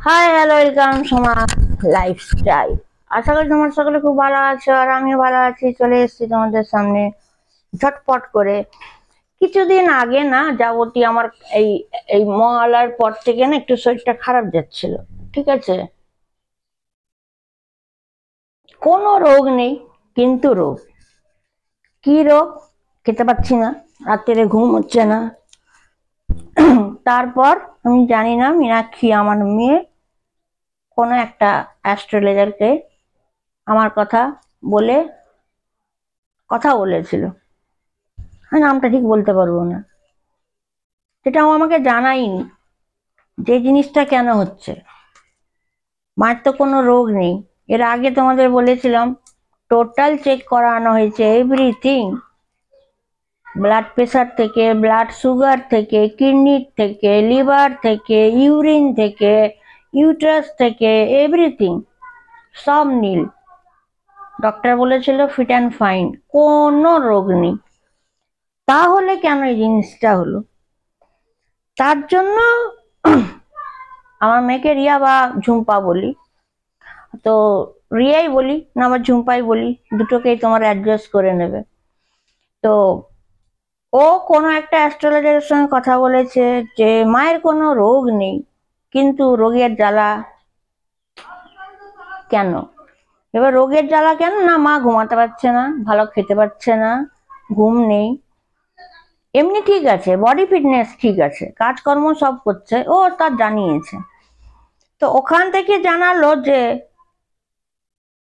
High hello welcome Soma lifestyle. আশা করি তোমার সকলে খুব ভালো আছো আর আমিও ভালো আছি। চলে এসেছি তোমাদের সামনে ঝটপট করে। কিছুদিন আগে না যাবতী আমার এই এই মহালয়ার পর থেকে না একটু শরীরটা খারাপ যাচ্ছিল। ঠিক আছে, কোনো রোগ নেই কিন্তু রোগ। কি রোগ? খেতে পাচ্ছি না, রাত্রে ঘুম হচ্ছে না। তারপর আমি জানি না, মীনাক্ষী আমার মেয়ে কোনো একটা অ্যাস্ট্রোলজারকে আমার বলে কথা বলেছিল। আমি নামটা ঠিক বলতে পারবো না, সেটাও আমাকে জানায়নি যে জিনিসটা কেন হচ্ছে। মায়ের তো কোনো রোগ নেই। এর আগে তোমাদের বলেছিলাম টোটাল চেক করানো হয়েছে, এভরিথিং। ব্লাড প্রেশার থেকে, ব্লাড সুগার থেকে, কিডনির থেকে, লিভার থেকে, ইউরিন থেকে, ইউট্রাস থেকে, এভরিথিং সব নীল। ডক্টর বলেছিল ফিট অ্যান্ড ফাইন, কোনো রোগ নেই। তাহলে কেন এই জিনিসটা হলো? তার জন্য আমার মেয়েকে রিয়া বা ঝুম্পা বলি, তো রিয়াই বলি না আবার ঝুম্পাই বলি, দুটোকেই তোমার অ্যাডজাস্ট করে নেবে। তো ও কোনো একটা অ্যাস্ট্রোলজারের সঙ্গে কথা বলেছে যে মায়ের কোনো রোগ নেই কিন্তু রোগের জ্বালা কেন। এবার রোগের জ্বালা কেন না, মা ঘুমাতে পারছে না, ভালো খেতে পারছে না, ঘুম নেই। এমনি ঠিক আছে, বডি ফিটনেস ঠিক আছে, কাজকর্ম সব করছে, ও তার জানিয়েছে। তো ওখান থেকে জানালো যে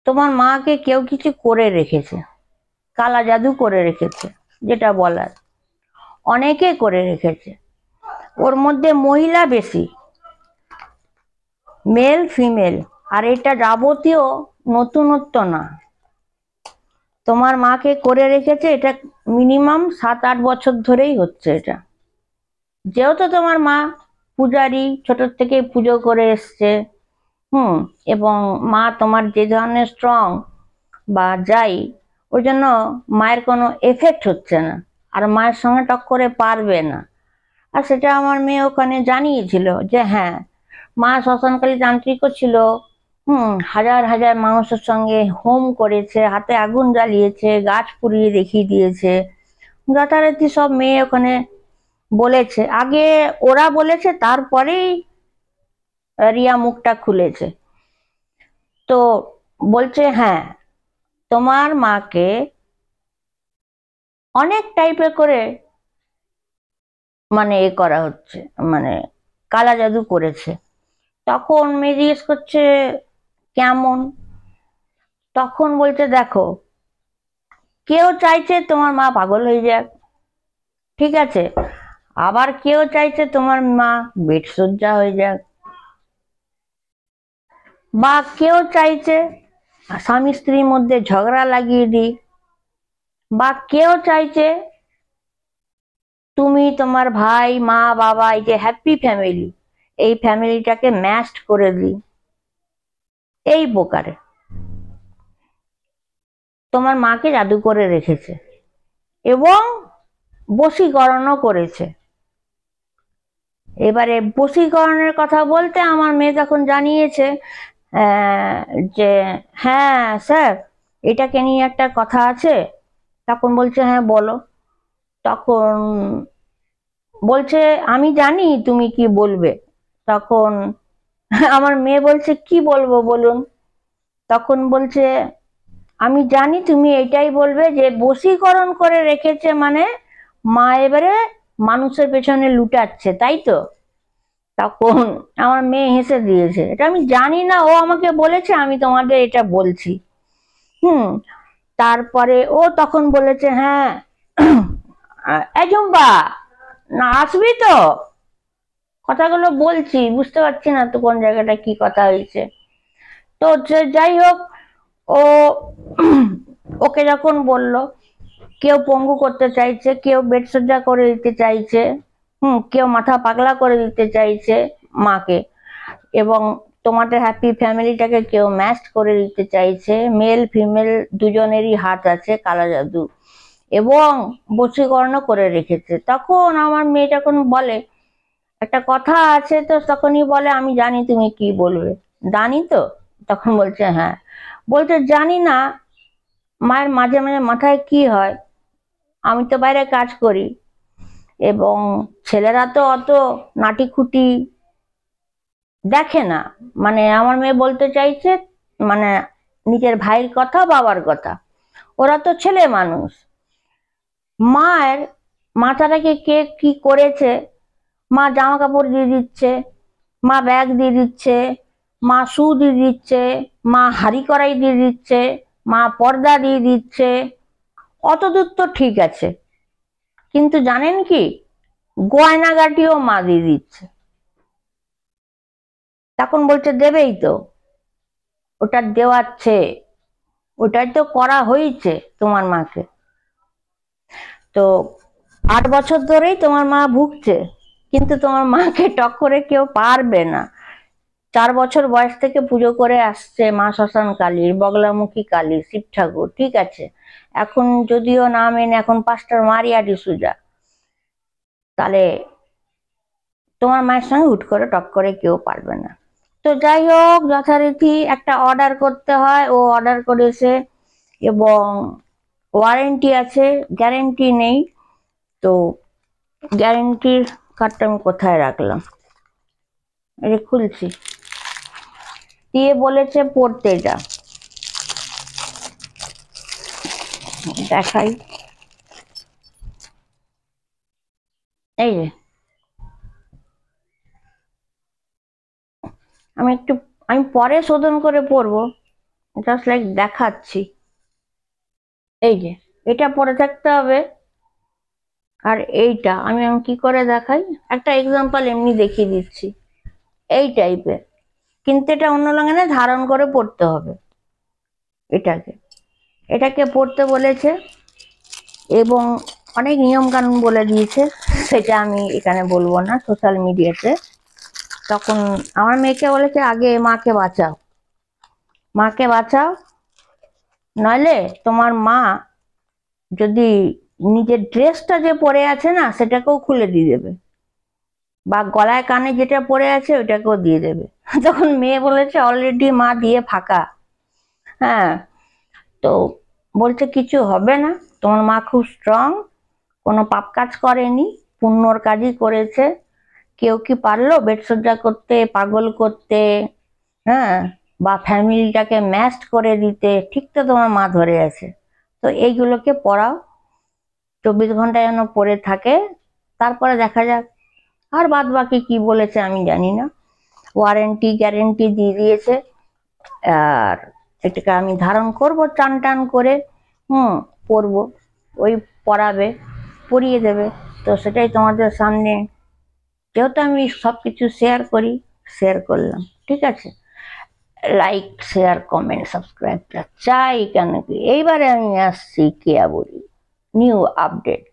তোমার মাকে কেউ কিছু করে রেখেছে, কালা জাদু করে রেখেছে, যেটা বলার অনেকে করে রেখেছে। ওর মধ্যে মহিলা বেশি, মেল ফিমেল। আর এটা যাবতীয় নতুনত্ব না, তোমার মাকে করে রেখেছে এটা মিনিমাম 7-8 বছর ধরেই হচ্ছে এটা। যেহেতু তোমার মা পূজারি, ছোট থেকে পুজো করে এসছে, এবং মা তোমার যে ধরনের স্ট্রং বা যাই, ওই জন্য মায়ের কোনো এফেক্ট হচ্ছে না, আর মায়ের সঙ্গে টক্করে পারবে না। আর সেটা আমার মেয়ে ওখানে জানিয়েছিল যে হ্যাঁ, মা শ্মশানকালী তান্ত্রিকও ছিল, হাজার হাজার মানুষের সঙ্গে হোম করেছে, হাতে আগুন জ্বালিয়েছে, গাছ পুড়িয়ে দেখিয়ে দিয়েছে, যথারীতি সব মেয়ে ওখানে বলেছে। আগে ওরা বলেছে, তারপরেই রিয়া মুখটা খুলেছে। তো বলছে হ্যাঁ, তোমার মাকে অনেক টাইপের করে মানে এ করা হচ্ছে, মানে কালা জাদু করেছে। তখন মেয়ে জিজ্ঞেস করছে কেমন? তখন বলছে দেখো, কেউ চাইছে তোমার মা পাগল হয়ে যাক, ঠিক আছে, আবার কেউ চাইছে তোমার মা বেড শয্যা হয়ে যাক, বা কেউ চাইছে স্বামী স্ত্রীর মধ্যে ঝগড়া লাগিয়ে দিই, বা কেউ চাইছে তুমি তোমার ভাই মা বাবা, এই যে হ্যাপি ফ্যামিলি, এই ফ্যামিলিটাকে ম্যাশড করে দিই। এই প্রকারে তোমার মাকে জাদু করে রেখেছে এবং বশীকরণও করেছে। এবারে বশীকরণের কথা বলতে আমার মেয়ে তখন জানিয়েছে যে হ্যাঁ স্যার, এটাকে নিয়ে একটা কথা আছে। তখন বলছে হ্যাঁ বলো। তখন বলছে আমি জানি তুমি কি বলবে। তখন আমার মেয়ে বলছে কি বলবো বলুন। তখন বলছে আমি জানি তুমি এটাই বলবে যে বশীকরণ করে রেখেছে, মানে মা এবারে মানুষের পেছনে লুটাচ্ছে, তাই তো? তখন আমার মেয়ে হেসে দিয়েছে, এটা আমি জানি না, ও আমাকে বলেছে, আমি তোমাদের এটা বলছি। হুম তারপরে ও তখন বলেছে হ্যাঁ এজম্বা, না আসবি তো? কথাগুলো বলছি, বুঝতে পারছি না তো কোন জায়গাটা কি কথা হয়েছে। তো যাই হোক, ও ওকে যখন বলল, কেউ পঙ্গু করতে চাইছে, কেউ বেড সজ্জা করে দিতে চাইছে, কেউ মাথা পাগলা করে দিতে চাইছে মাকে, এবং তোমাদের হ্যাপি ফ্যামিলিটাকে কেউ ম্যাচ করে দিতে চাইছে। মেল ফিমেল দুজনেরই হাত আছে কালা জাদু, এবং বশীকরণ করে রেখেছে। তখন আমার মেয়ে যখন বলে একটা কথা আছে তো, তখনই বলে আমি জানি তুমি কি বলবে। জানি তো, তখন বলছে হ্যাঁ। বলছে জানি না মায়ের মাঝে মাঝে মাথায় কি হয়, আমি তো বাইরে কাজ করি, এবং ছেলেরা তো অত নাটিখুটি দেখে না। মানে আমার মেয়ে বলতে চাইছে, মানে নিজের ভাইয়ের কথা, বাবার কথা, ওরা তো ছেলে মানুষ। মায়ের মাথাটাকে কে কি করেছে, মা জামা কাপড় দিয়ে দিচ্ছে, মা ব্যাগ দিয়ে দিচ্ছে, মা শু দিয়ে দিচ্ছে, মা হাঁড়ি কড়াই দিয়ে দিচ্ছে, মা পর্দা দিয়ে দিচ্ছে, অতদূর তো ঠিক আছে। কিন্তু জানেন কি, গয়নাগাটিও মা দিয়ে দিচ্ছে। তখন বলছে দেবেই তো, ওটা দেওয়াচ্ছে, ওটাই তো করা হয়েছে তোমার মাকে। তো 8 বছর ধরেই তোমার মা ভুগছে, কিন্তু তোমার মাকে টক্করে কেউ পারবে না। 4 বছর বয়স থেকে পুজো করে আসছে মা শ্মশান কালীর, বগলামুখী কালী, শিব ঠাকুর, ঠিক আছে। এখন যদিও না মেনে এখন পাস্টার মারিয়া ডিসুজা, তাহলে তোমার মায়ের সঙ্গে হুট করে টক করে কেউ পারবে না। তো যাই হোক, যথারীতি একটা অর্ডার করতে হয়, ও অর্ডার করেছে, এবং ওয়ারেন্টি আছে, গ্যারেন্টি নেই। তো গ্যারেন্টির কার্ডটা আমি কোথায় রাখলাম, এটা খুলছি। দিয়ে বলেছে পড়তে যা, দেখাই, এই যে আমি পরে শোধন করে পড়বো, জাস্ট লাইক দেখাচ্ছি। এই যে এটা পরে থাকতে হবে, আর এইটা আমি কি করে দেখাই, একটা এক্সাম্পল এমনি দেখিয়ে দিচ্ছি, এই টাইপের। কিন্তু এটা অন্য লাগানে ধারণ করে পড়তে হবে। এটাকে এটাকে পড়তে বলেছে, এবং অনেক নিয়ম কানুন বলে দিয়েছে, সেটা আমি এখানে বলবো না, সোশ্যাল মিডিয়াতে। তখন আমার মেয়েকে বলেছে আগে মাকে বাঁচাও, মাকে বাঁচাও, নইলে তোমার মা যদি নিজের ড্রেসটা যে পরে আছে না সেটাকেও খুলে দিয়ে দেবে, বা গলায় কানে যেটা পরে আছে ওইটাকেও দিয়ে দেবে। তখন মেয়ে বলেছে অলরেডি মা দিয়ে ফাঁকা। হ্যাঁ, তো বলছে কিছু হবে না, তোমার মা খুব স্ট্রং, কোনো পাপ কাজ করেনি, পুণ্যর কাজই করেছে। কেউ কি পারলো বেডসজ্জা করতে, পাগল করতে, হ্যাঁ, বা ফ্যামিলিটাকে ম্যাস্ট করে দিতে? ঠিক তো তোমার মা ধরে আছে। তো এইগুলোকে পড়াও, 24 ঘন্টা যেন পড়ে থাকে, তারপরে দেখা যাক। আর বাদ বাকি কি বলেছে আমি জানি না, ওয়ারেন্টি গ্যারেন্টি দিয়ে দিয়েছে। আর এটাকে আমি ধারণ করব টান টান করে, পরবো, ওই পড়াবে, পরিয়ে দেবে। তো সেটাই তোমাদের সামনে, যেহেতু আমি সবকিছু শেয়ার করি, শেয়ার করলাম, ঠিক আছে। লাইক শেয়ার কমেন্ট সাবস্ক্রাইবটা চাই, কেন কি এইবারে আমি আসছি কেয়া বলি নিউ আপডেট।